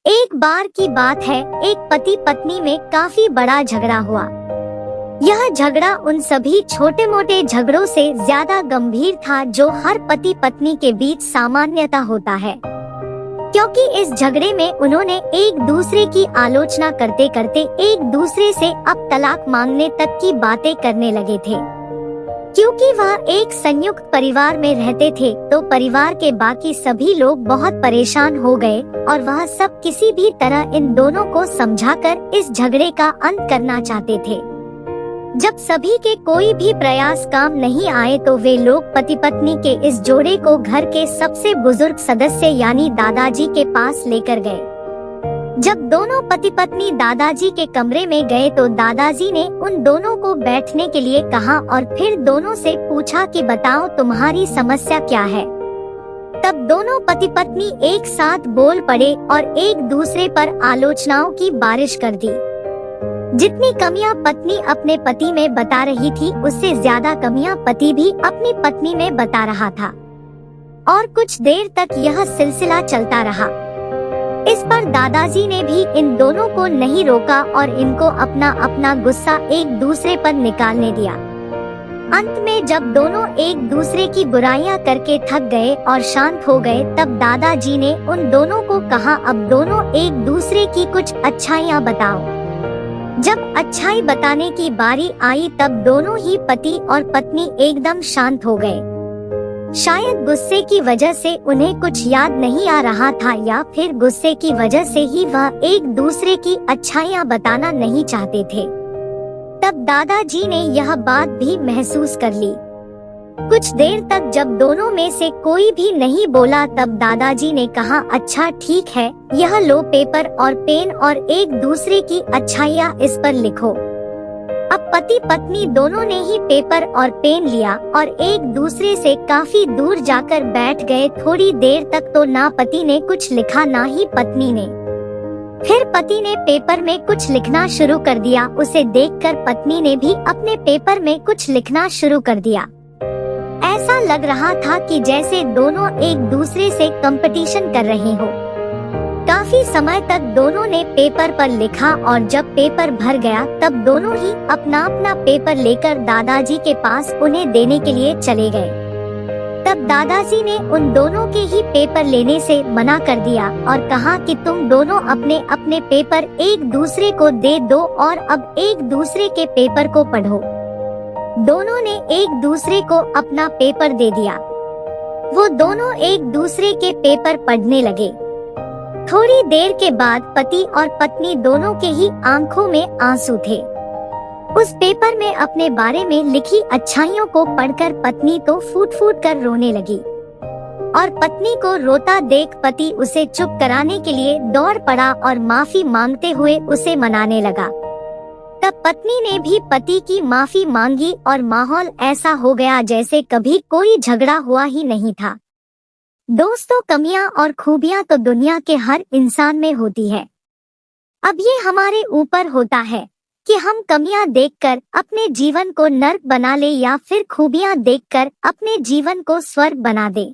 एक बार की बात है, एक पति पत्नी में काफी बड़ा झगड़ा हुआ। यह झगड़ा उन सभी छोटे मोटे झगड़ों से ज्यादा गंभीर था जो हर पति पत्नी के बीच सामान्यतः होता है, क्योंकि इस झगड़े में उन्होंने एक दूसरे की आलोचना करते करते एक दूसरे से अब तलाक मांगने तक की बातें करने लगे थे। क्योंकि वह एक संयुक्त परिवार में रहते थे तो परिवार के बाकी सभी लोग बहुत परेशान हो गए और वह सब किसी भी तरह इन दोनों को समझाकर इस झगड़े का अंत करना चाहते थे। जब सभी के कोई भी प्रयास काम नहीं आए तो वे लोग पति पत्नी के इस जोड़े को घर के सबसे बुजुर्ग सदस्य यानी दादाजी के पास लेकर गए। जब दोनों पति पत्नी दादाजी के कमरे में गए तो दादाजी ने उन दोनों को बैठने के लिए कहा और फिर दोनों से पूछा कि बताओ तुम्हारी समस्या क्या है। तब दोनों पति पत्नी एक साथ बोल पड़े और एक दूसरे पर आलोचनाओं की बारिश कर दी। जितनी कमियां पत्नी अपने पति में बता रही थी उससे ज्यादा कमियां पति भी अपनी पत्नी में बता रहा था और कुछ देर तक यह सिलसिला चलता रहा। इस पर दादाजी ने भी इन दोनों को नहीं रोका और इनको अपना अपना गुस्सा एक दूसरे पर निकालने दिया। अंत में जब दोनों एक दूसरे की बुराइयां करके थक गए और शांत हो गए तब दादाजी ने उन दोनों को कहा अब दोनों एक दूसरे की कुछ अच्छाइयां बताओ। जब अच्छाई बताने की बारी आई तब दोनों ही पति और पत्नी एकदम शांत हो गए। शायद गुस्से की वजह से उन्हें कुछ याद नहीं आ रहा था या फिर गुस्से की वजह से ही वह एक दूसरे की अच्छाइयां बताना नहीं चाहते थे। तब दादाजी ने यह बात भी महसूस कर ली। कुछ देर तक जब दोनों में से कोई भी नहीं बोला तब दादाजी ने कहा अच्छा ठीक है, यह लो पेपर और पेन और एक दूसरे की अच्छाइयां इस पर लिखो। अब पति पत्नी दोनों ने ही पेपर और पेन लिया और एक दूसरे से काफी दूर जाकर बैठ गए। थोड़ी देर तक तो ना पति ने कुछ लिखा ना ही पत्नी ने। फिर पति ने पेपर में कुछ लिखना शुरू कर दिया। उसे देखकर पत्नी ने भी अपने पेपर में कुछ लिखना शुरू कर दिया। ऐसा लग रहा था कि जैसे दोनों एक दूसरे से कंपटीशन कर रहे हो। काफी समय तक दोनों ने पेपर पर लिखा और जब पेपर भर गया तब दोनों ही अपना अपना पेपर लेकर दादाजी के पास उन्हें देने के लिए चले गए। तब दादाजी ने उन दोनों के ही पेपर लेने से मना कर दिया और कहा कि तुम दोनों अपने अपने पेपर एक दूसरे को दे दो और अब एक दूसरे के पेपर को पढ़ो। दोनों ने एक दूसरे को अपना पेपर दे दिया। वो दोनों एक दूसरे के पेपर पढ़ने लगे। थोड़ी देर के बाद पति और पत्नी दोनों के ही आंखों में आंसू थे। उस पेपर में अपने बारे में लिखी अच्छाइयों को पढ़कर पत्नी तो फूट फूट कर रोने लगी और पत्नी को रोता देख पति उसे चुप कराने के लिए दौड़ पड़ा और माफी मांगते हुए उसे मनाने लगा। तब पत्नी ने भी पति की माफी मांगी और माहौल ऐसा हो गया जैसे कभी कोई झगड़ा हुआ ही नहीं था। दोस्तों, कमियां और खूबियां तो दुनिया के हर इंसान में होती है। अब ये हमारे ऊपर होता है कि हम कमियां देखकर अपने जीवन को नर्क बना ले या फिर खूबियां देखकर अपने जीवन को स्वर्ग बना दे।